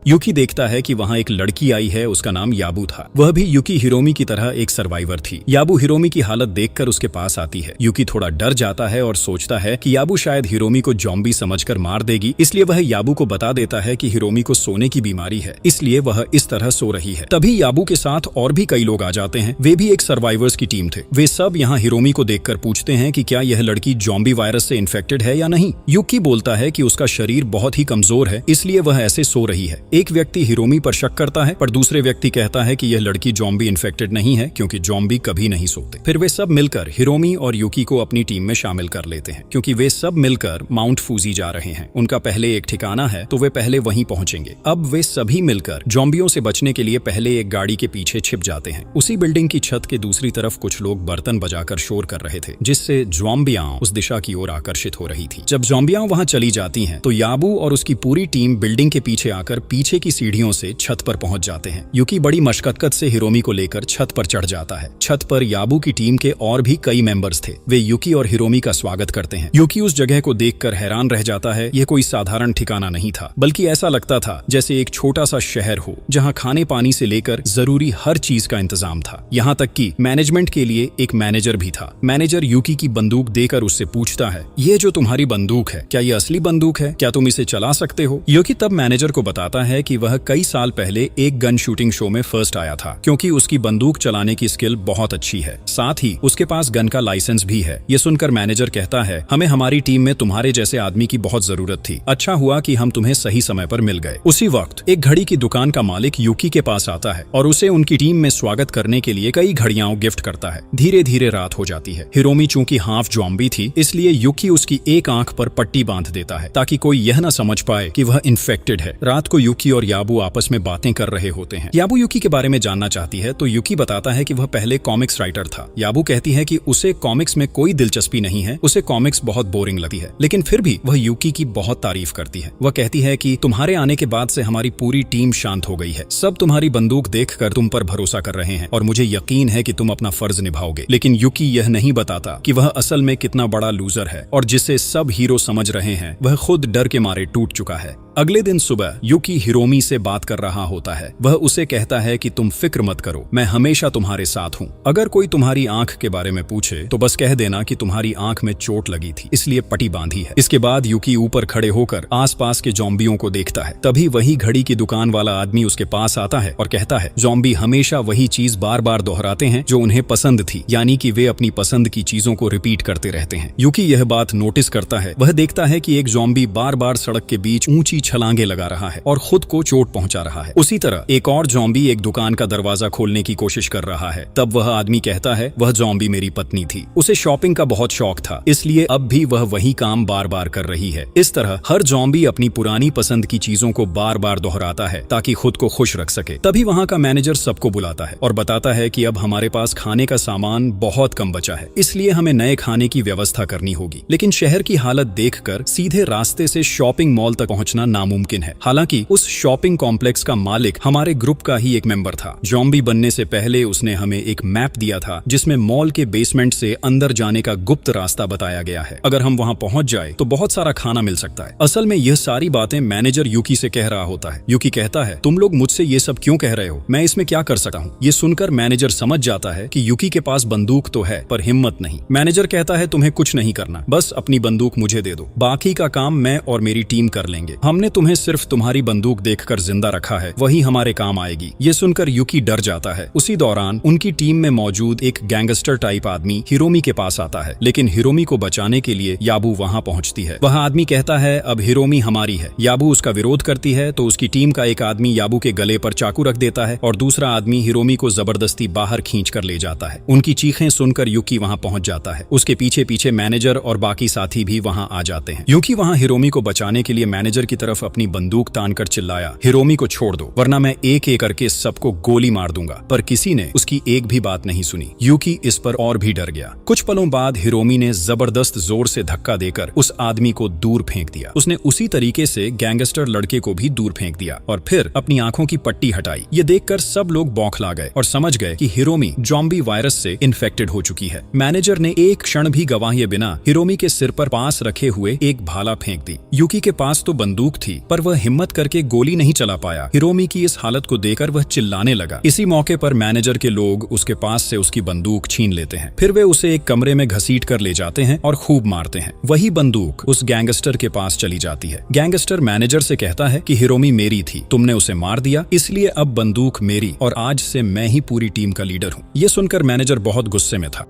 यूकी देखता है कि वहां एक लड़की आई है, उसका नाम याबू था। वह भी यूकी हिरोमी की तरह एक सर्वाइवर थी। याबू हिरोमी की हालत देखकर उसके पास आती है। यूकी थोड़ा डर जाता है और सोचता है कि याबू शायद हिरोमी को ज़ॉम्बी समझकर मार देगी, इसलिए वह याबू को बता देता है कि हिरोमी को सोने की बीमारी है, इसलिए वह इस तरह सो रही है। तभी याबू के साथ और भी कई लोग आ जाते हैं। वे भी एक सर्वाइवर्स की टीम थे। वे सब यहाँ हिरोमी को देखकर पूछते हैं कि क्या यह लड़की ज़ॉम्बी वायरस से इन्फेक्टेड है या नहीं। यूकी बोलता है कि उसका शरीर बहुत ही कमजोर है, इसलिए वह ऐसे सो रही है। एक व्यक्ति हिरोमी पर शक करता है, पर दूसरे व्यक्ति कहता है कि यह लड़की ज़ॉम्बी इन्फेक्टेड नहीं है, क्योंकि ज़ॉम्बी कभी नहीं सोते। फिर वे सब मिलकर हिरोमी और यूकी को अपनी टीम में शामिल कर लेते हैं, क्योंकि वे सब मिलकर माउंट फूजी जा रहे हैं। उनका पहले एक ठिकाना है, तो वे पहले वहीं पहुंचेंगे। अब वे सभी मिलकर ज़ॉम्बियों से बचने के लिए पहले एक गाड़ी के पीछे छिप जाते हैं। उसी बिल्डिंग की छत के दूसरी तरफ कुछ लोग बर्तन बजाकर शोर कर रहे थे, जिससे ज़ॉम्बियां उस दिशा की ओर आकर्षित हो रही थी। जब ज़ॉम्बियां वहां चली जाती हैं, तो याबू और उसकी पूरी टीम बिल्डिंग के पीछे आकर पीछे की सीढ़ियों से छत पर पहुंच जाते हैं। यूकी बड़ी मशक्कत से हिरोमी को लेकर छत पर चढ़ जाता है। छत पर याबू की टीम के और भी कई मेंबर्स थे। वे यूकी और हिरोमी का स्वागत करते हैं। यूकी उस जगह को देखकर हैरान रह जाता है। यह कोई साधारण ठिकाना नहीं था, बल्कि ऐसा लगता था जैसे एक छोटा सा शहर हो, जहां खाने पानी से लेकर जरूरी हर चीज का इंतजाम था। यहाँ तक कि मैनेजमेंट के लिए एक मैनेजर भी था। मैनेजर यूकी की बंदूक देकर उससे पूछता है, ये जो तुम्हारी बंदूक है, क्या ये असली बंदूक है? क्या तुम इसे चला सकते हो? यूकी तब मैनेजर को बताता है कि वह कई साल पहले एक गन शूटिंग शो में फर्स्ट आया था, क्योंकि उसकी बंदूक चलाने की स्किल बहुत अच्छी है। साथ ही उसके पास गन का लाइसेंस भी है। ये सुनकर मैनेजर कहता है, हमें हमारी टीम में तुम्हारे जैसे आदमी की बहुत जरूरत थी। अच्छा हुआ कि हम तुम्हें सही समय पर मिल गए। उसी वक्त एक घड़ी की दुकान का मालिक यूकी के पास आता है और उसे उनकी टीम में स्वागत करने के लिए कई घड़ियां गिफ्ट करता है। धीरे धीरे रात हो जाती है। हिरोमी चूंकि हाफ ज़ॉम्बी थी, इसलिए यूकी उसकी एक आंख पर पट्टी बांध देता है, ताकि कोई यह न समझ पाए कि वह इन्फेक्टेड है। रात को यूकी और याबू आपस में बातें कर रहे होते हैं। याबू यूकी के बारे में जानना चाहती है, तो यूकी बताता है कि वह पहले कॉमिक्स राइटर था। याबू कहती है कि उसे कॉमिक्स में कोई दिलचस्पी नहीं है, उसे कॉमिक्स बहुत बोरिंग लगती है, लेकिन फिर भी वह यूकी की बहुत तारीफ करती है। वह कहती है कि तुम्हारे आने के बाद से हमारी पूरी टीम शांत हो गई है। सब तुम्हारी बंदूक देखकर तुम पर भरोसा कर रहे हैं और मुझे यकीन है कि तुम अपना फर्ज निभाओगे। लेकिन यूकी यह नहीं बताता कि वह असल में कितना बड़ा लूजर है और जिसे सब हीरो समझ रहे हैं, वह खुद डर के मारे टूट चुका है। अगले दिन सुबह यूकी हिरोमी से बात कर रहा होता है। वह उसे कहता है कि तुम फिक्र मत करो, मैं हमेशा तुम्हारे साथ हूँ। अगर कोई तुम्हारी आंख के बारे में पूछे तो बस कह देना कि तुम्हारी आंख में चोट लगी थी, इसलिए पट्टी बांधी है। इसके बाद यूकी ऊपर खड़े होकर आसपास के ज़ॉम्बियों को देखता है। तभी वही घड़ी की दुकान वाला आदमी उसके पास आता है और कहता है ज़ॉम्बी हमेशा वही चीज बार बार दोहराते हैं जो उन्हें पसंद थी, यानी कि वे अपनी पसंद की चीजों को रिपीट करते रहते हैं। यूकी यह बात नोटिस करता है। वह देखता है कि एक ज़ॉम्बी बार बार सड़क के बीच ऊंची छलांगे लगा रहा है और खुद को चोट पहुंचा रहा है। उसी तरह एक और ज़ॉम्बी एक दुकान का दरवाजा खोलने की कोशिश कर रहा है। तब वह आदमी कहता है वह ज़ॉम्बी मेरी पत्नी थी, उसे शॉपिंग का बहुत शौक था, इसलिए अब भी वह वही काम बार बार कर रही है। इस तरह हर ज़ॉम्बी अपनी पुरानी पसंद की चीजों को बार बार दोहराता है ताकि खुद को खुश रख सके। तभी वहाँ का मैनेजर सबको बुलाता है और बताता है कि अब हमारे पास खाने का सामान बहुत कम बचा है, इसलिए हमें नए खाने की व्यवस्था करनी होगी। लेकिन शहर की हालत देखकर सीधे रास्ते से शॉपिंग मॉल तक पहुंचना नामुमकिन है। हालांकि उस शॉपिंग कॉम्प्लेक्स का मालिक हमारे ग्रुप का ही एक मेंबर था। ज़ॉम्बी बनने से पहले उसने हमें एक मैप दिया था जिसमें मॉल के बेसमेंट से अंदर जाने का गुप्त रास्ता बताया गया है। अगर हम वहां पहुंच जाए तो बहुत सारा खाना मिल सकता है। असल में यह सारी बातें मैनेजर यूकी से कह रहा होता है। यूकी कहता है तुम लोग मुझसे ये सब क्यों कह रहे हो, मैं इसमें क्या कर सकता हूँ। ये सुनकर मैनेजर समझ जाता है कि यूकी के पास बंदूक तो है पर हिम्मत नहीं। मैनेजर कहता है तुम्हें कुछ नहीं करना, बस अपनी बंदूक मुझे दे दो, बाकी का काम मैं और मेरी टीम कर लेंगे। हमने तुम्हें सिर्फ तुम्हारी बंदूक देखकर जिंदा रखा है, वही हमारे काम आएगी। ये सुनकर यूकी डर जाता है। उसी दौरान उनकी टीम में मौजूद एक गैंगस्टर टाइप आदमी हिरोमी के पास आता है, लेकिन हिरोमी को बचाने के लिए याबू वहां पहुंचती है। वह आदमी कहता है अब हिरोमी हमारी है। याबू उसका विरोध करती है तो उसकी टीम का एक आदमी याबू के गले पर चाकू रख देता है और दूसरा आदमी हिरोमी को जबरदस्ती बाहर खींच कर ले जाता है। उनकी चीखें सुनकर यूकी वहां पहुंच जाता है। उसके पीछे पीछे मैनेजर और बाकी साथी भी वहां आ जाते हैं। यूकी वहां हिरोमी को बचाने के लिए मैनेजर की तरफ अपनी बंदूक तानकर चिल्लाया हिरोमी को छोड़ दो वरना मैं एक एक करके सबको गोली मार दूंगा, पर किसी ने उसकी एक भी बात नहीं सुनी। यूकी इस पर और भी डर गया। कुछ पलों बाद हिरोमी ने जबरदस्त जोर से धक्का देकर उस आदमी को दूर फेंक दिया। उसने उसी तरीके से गैंगस्टर लड़के को भी दूर फेंक दिया और फिर अपनी आंखों की पट्टी हटाई। ये देखकर सब लोग बौखला गए और समझ गए कि हिरोमी ज़ॉम्बी वायरस से इन्फेक्टेड हो चुकी है। मैनेजर ने एक क्षण भी गवाए बिना हिरोमी के सिर पर पास रखे हुए एक भाला फेंक दी। यूकी के पास तो बंदूक थी पर वह हिम्मत करके गोली नहीं चला पाया। हिरोमी की इस हालत को देखकर वह चिल्लाने लगा। इसी मौके पर मैनेजर के लोग उसके पास से उसकी बंदूक छीन लेते हैं। फिर वे उसे एक कमरे में घसीट कर ले जाते हैं और खूब मारते हैं। वही बंदूक उस गैंगस्टर के पास चली जाती है। गैंगस्टर मैनेजर से कहता है कि हिरोमी मेरी थी, तुमने उसे मार दिया, इसलिए अब बंदूक मेरी और आज से मैं ही पूरी टीम का लीडर हूँ। ये सुनकर मैनेजर बहुत गुस्से में था।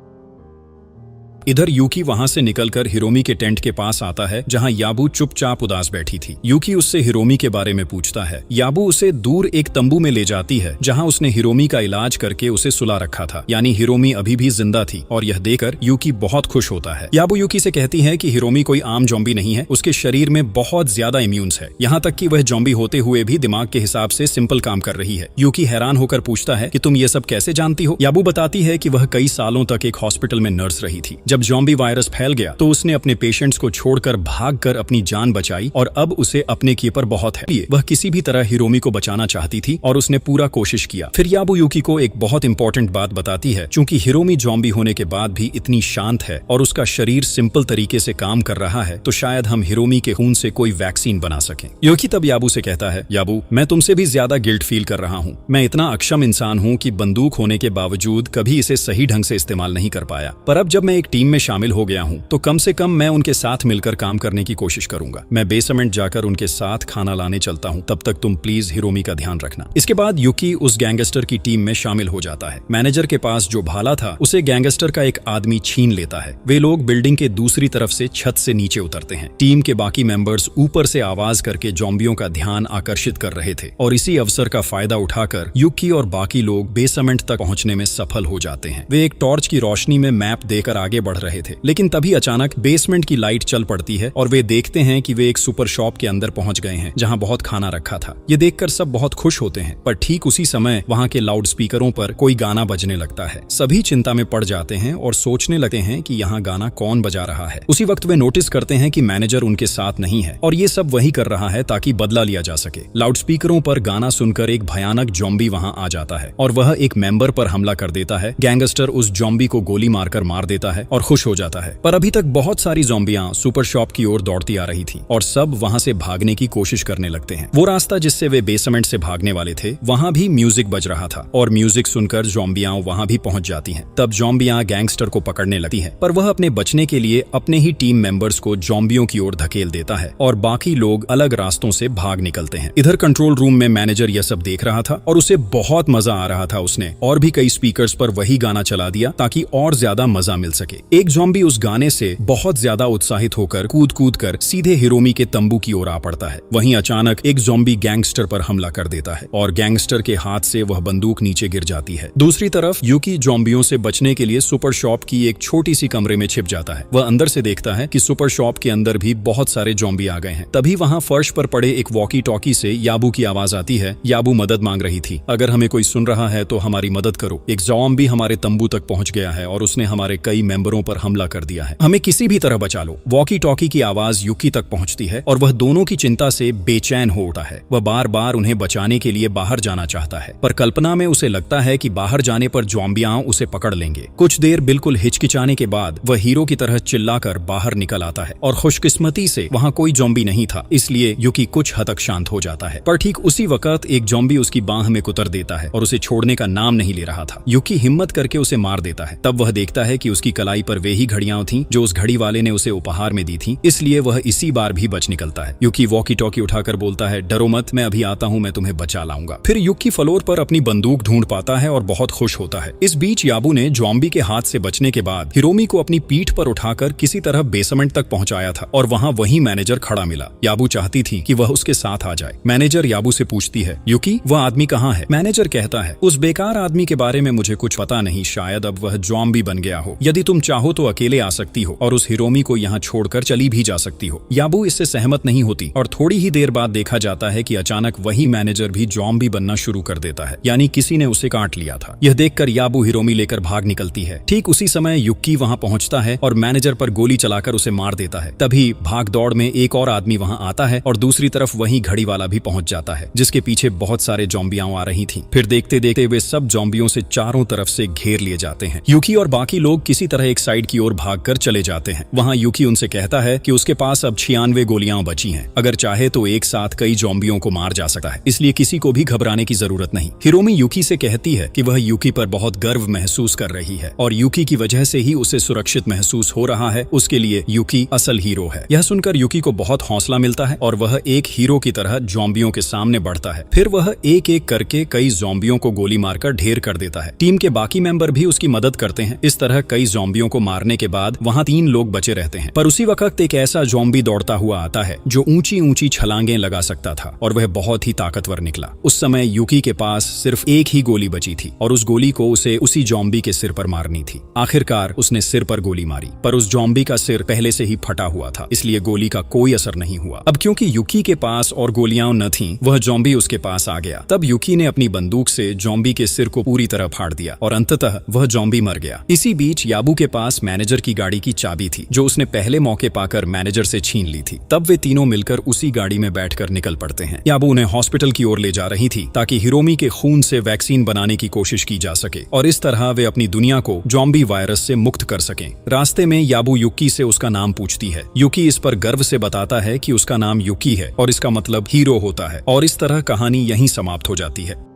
इधर यूकी वहां से निकलकर हिरोमी के टेंट के पास आता है जहां याबू चुपचाप उदास बैठी थी। यूकी उससे हिरोमी के बारे में पूछता है। याबू उसे दूर एक तंबू में ले जाती है जहां उसने हिरोमी का इलाज करके उसे सुला रखा था, यानी हिरोमी अभी भी जिंदा थी और यह देखकर यूकी बहुत खुश होता है। याबू यूकी से कहती है कि हिरोमी कोई आम ज़ॉम्बी नहीं है, उसके शरीर में बहुत ज्यादा इम्यून्स है, यहाँ तक कि वह ज़ॉम्बी होते हुए भी दिमाग के हिसाब से सिंपल काम कर रही है। यूकी हैरान होकर पूछता है कि तुम ये सब कैसे जानती हो। याबू बताती है कि वह कई सालों तक एक हॉस्पिटल में नर्स रही थी। जब ज़ॉम्बी वायरस फैल गया तो उसने अपने पेशेंट्स को छोड़कर भागकर अपनी जान बचाई और अब उसे अपने के ऊपर बहुत है। वह किसी भी तरह हिरोमी को बचाना चाहती थी और उसने पूरा कोशिश किया। फिर याबू यूकी को एक बहुत इंपॉर्टेंट बात बताती है। चूंकि हिरोमी ज़ॉम्बी होने के बाद भी इतनी शांत है और उसका शरीर सिंपल तरीके से काम कर रहा है तो शायद हम हिरोमी के खून से कोई वैक्सीन बना सकें। यूकी तब याबू से कहता है, याबू मैं तुमसे भी ज्यादा गिल्ट फील कर रहा हूँ। मैं इतना अक्षम इंसान हूँ कि बंदूक होने के बावजूद कभी इसे सही ढंग से इस्तेमाल नहीं कर पाया, पर अब जब मैं एक टीम में शामिल हो गया हूँ तो कम से कम मैं उनके साथ मिलकर काम करने की कोशिश करूंगा। मैं बेसमेंट जाकर उनके साथ खाना लाने चलता हूँ, तब तक तुम प्लीज हिरोमी का ध्यान रखना। इसके बाद यूकी उस गैंगस्टर की टीम में शामिल हो जाता है। मैनेजर के पास जो भाला था उसे गैंगस्टर का एक आदमी छीन लेता है। वे लोग बिल्डिंग के दूसरी तरफ से छत से नीचे उतरते हैं। टीम के बाकी मेंबर्स ऊपर से आवाज करके ज़ॉम्बियों का ध्यान आकर्षित कर रहे थे और इसी अवसर का फायदा उठाकर यूकी और बाकी लोग बेसमेंट तक पहुंचने में सफल हो जाते हैं। वे एक टॉर्च की रोशनी में मैप देकर आगे बढ़ रहे थे, लेकिन तभी अचानक बेसमेंट की लाइट चल पड़ती है और वे देखते हैं कि वे एक सुपर शॉप के अंदर पहुंच गए हैं जहां बहुत खाना रखा था। ये देखकर सब बहुत खुश होते हैं, पर ठीक उसी समय वहां के लाउड स्पीकरों पर कोई गाना बजने लगता है। सभी चिंता में पड़ जाते हैं और सोचने लगते हैं कि यहाँ गाना कौन बजा रहा है। उसी वक्त वे नोटिस करते हैं कि मैनेजर उनके साथ नहीं है और ये सब वही कर रहा है ताकि बदला लिया जा सके। लाउड स्पीकरों पर गाना सुनकर एक भयानक ज़ॉम्बी वहां आ जाता है और वह एक मेंबर पर हमला कर देता है। गैंगस्टर उस ज़ॉम्बी को गोली मारकर मार देता है और खुश हो जाता है। पर अभी तक बहुत सारी ज़ॉम्बियां सुपर शॉप की ओर दौड़ती आ रही थी और सब वहां से भागने की कोशिश करने लगते हैं। वो रास्ता जिससे वे बेसमेंट से भागने वाले थे, वहां भी म्यूजिक बज रहा था और म्यूजिक सुनकर ज़ॉम्बियां वहां भी पहुंच जाती हैं। तब ज़ॉम्बियां गैंगस्टर को पकड़ने लगती हैं, पर वह अपने बचने के लिए अपने ही टीम मेंबर्स को ज़ॉम्बियों की ओर धकेल देता है और बाकी लोग अलग रास्तों से भाग निकलते हैं। इधर कंट्रोल रूम में मैनेजर यह सब देख रहा था और उसे बहुत मजा आ रहा था। उसने और भी कई स्पीकर्स पर वही गाना चला दिया ताकि और ज्यादा मजा मिल सके। एक ज़ॉम्बी उस गाने से बहुत ज्यादा उत्साहित होकर कूद कूद कर सीधे हिरोमी के तंबू की ओर आ पड़ता है। वहीं अचानक एक ज़ॉम्बी गैंगस्टर पर हमला कर देता है और गैंगस्टर के हाथ से वह बंदूक नीचे गिर जाती है। दूसरी तरफ यूकी ज़ॉम्बियों से बचने के लिए सुपर शॉप की एक छोटी सी कमरे में छिप जाता है। वह अंदर से देखता है कि सुपर शॉप के अंदर भी बहुत सारे ज़ॉम्बी आ गए हैं। तभी वहां फर्श पर पड़े एक वॉकी टॉकी से याबू की आवाज आती है। याबू मदद मांग रही थी। अगर हमें कोई सुन रहा है तो हमारी मदद करो। एक ज़ॉम्बी हमारे तंबू तक पहुंच गया है और उसने हमारे कई मेंबरों पर हमला कर दिया है। हमें किसी भी तरह बचा लो। वॉकी टॉकी की आवाज यूकी तक पहुंचती है और वह दोनों की चिंता से बेचैन हो उठा है। वह बार बार उन्हें बचाने के लिए बाहर जाना चाहता है, पर कल्पना में उसे लगता है कि बाहर जाने पर ज़ॉम्बियां उसे पकड़ लेंगे। कुछ देर बिल्कुल हिचकिचाने के बाद वह हीरो की तरह चिल्लाकर बाहर निकल आता है और खुशकिस्मती से वहां कोई ज़ॉम्बी नहीं था, इसलिए यूकी कुछ हद तक शांत हो जाता है। पर ठीक उसी वक्त एक ज़ॉम्बी उसकी बाह में कुतर देता है और उसे छोड़ने का नाम नहीं ले रहा था। यूकी हिम्मत करके उसे मार देता है। तब वह देखता है कि उसकी कलाई पर वे ही घड़ियां थीं जो उस घड़ी वाले ने उसे उपहार में दी थीं, इसलिए वह इसी बार भी बच निकलता है। यूकी वॉकी टॉकी उठाकर बोलता है, डरो मत, मैं अभी आता हूं, मैं तुम्हें बचा लाऊंगा। फिर यूकी फ्लोर पर अपनी बंदूक ढूंढ पाता है और बहुत खुश होता है। इस बीच याबू ने ज़ॉम्बी के हाथ से बचने के बाद हिरोमी को अपनी पीठ पर उठाकर किसी तरह बेसमेंट तक पहुंचाया था और वहां वही मैनेजर खड़ा मिला। याबू चाहती थी कि वह उसके साथ आ जाए। मैनेजर याबू से पूछती है, यूकी वह आदमी कहाँ है? मैनेजर कहता है, उस बेकार आदमी के बारे में मुझे कुछ पता नहीं, शायद अब वह ज़ॉम्बी बन गया हो। यदि तुम चाहो तो अकेले आ सकती हो और उस हिरोमी को यहाँ छोड़कर चली भी जा सकती हो। याबू इससे सहमत नहीं होती और थोड़ी ही देर बाद देखा जाता है कि अचानक वही मैनेजर भी ज़ॉम्बी बनना शुरू कर देता है, यानी किसी ने उसे काट लिया था। यह देखकर याबू हिरोमी लेकर भाग निकलती है। ठीक उसी समय युक्की वहां पहुंचता है और मैनेजर पर गोली चलाकर उसे मार देता है। तभी भाग दौड़ में एक और आदमी वहां आता है और दूसरी तरफ वही घड़ी वाला भी पहुंच जाता है, जिसके पीछे बहुत सारे ज़ॉम्बियां आ रही थीं। फिर देखते देखते वे सब ज़ॉम्बियों से चारों तरफ से घेर लिए जाते हैं। यूकी और बाकी लोग किसी तरह एक साइड की ओर भागकर चले जाते हैं। वहां यूकी उनसे कहता है कि उसके पास अब 96 गोलियां बची हैं। अगर चाहे तो एक साथ कई ज़ॉम्बियों को मार जा सकता है, इसलिए किसी को भी घबराने की जरूरत नहीं। हिरोमी यूकी से कहती है कि वह यूकी पर बहुत गर्व महसूस कर रही है और यूकी की वजह से ही उसे सुरक्षित महसूस हो रहा है। उसके लिए यूकी असल हीरो है। यह सुनकर यूकी को बहुत हौसला मिलता है और वह एक हीरो की तरह ज़ॉम्बियों के सामने बढ़ता है। फिर वह एक एक करके कई ज़ॉम्बियों को गोली मारकर ढेर कर देता है। टीम के बाकी मेंबर भी उसकी मदद करते हैं। इस तरह कई ज़ॉम्बियों को मारने के बाद वहां 3 लोग बचे रहते हैं। पर उसी वक्त एक ऐसा ज़ॉम्बी दौड़ता हुआ आता है जो ऊंची ऊंची छलांगें लगा सकता था और वह बहुत ही ताकतवर निकला। उस समय यूकी के पास सिर्फ एक ही गोली बची थी और उस गोली को उसे उसी ज़ॉम्बी के सिर पर मारनी थी। आखिरकार उसने सिर पर गोली मारी, पर उस ज़ॉम्बी का सिर पहले से ही फटा हुआ था, इसलिए गोली का कोई असर नहीं हुआ। अब क्योंकि यूकी के पास और गोलियां न थीं, वह ज़ॉम्बी उसके पास आ गया। तब यूकी ने अपनी बंदूक से ज़ॉम्बी के सिर को पूरी तरह फाड़ दिया और अंततः वह ज़ॉम्बी मर गया। इसी बीच याबू के पास मैनेजर की गाड़ी की चाबी थी जो उसने पहले मौके पाकर मैनेजर से छीन ली थी। तब वे तीनों मिलकर उसी गाड़ी में बैठकर निकल पड़ते हैं। याबू उन्हें हॉस्पिटल की ओर ले जा रही थी ताकि हिरोमी के खून से वैक्सीन बनाने की कोशिश की जा सके और इस तरह वे अपनी दुनिया को ज़ॉम्बी वायरस से मुक्त कर सकें। रास्ते में याबू युक्की से उसका नाम पूछती है। युक्की इस पर गर्व से बताता है कि उसका नाम युक्की है और इसका मतलब हीरो होता है और इस तरह कहानी यहीं समाप्त हो जाती है।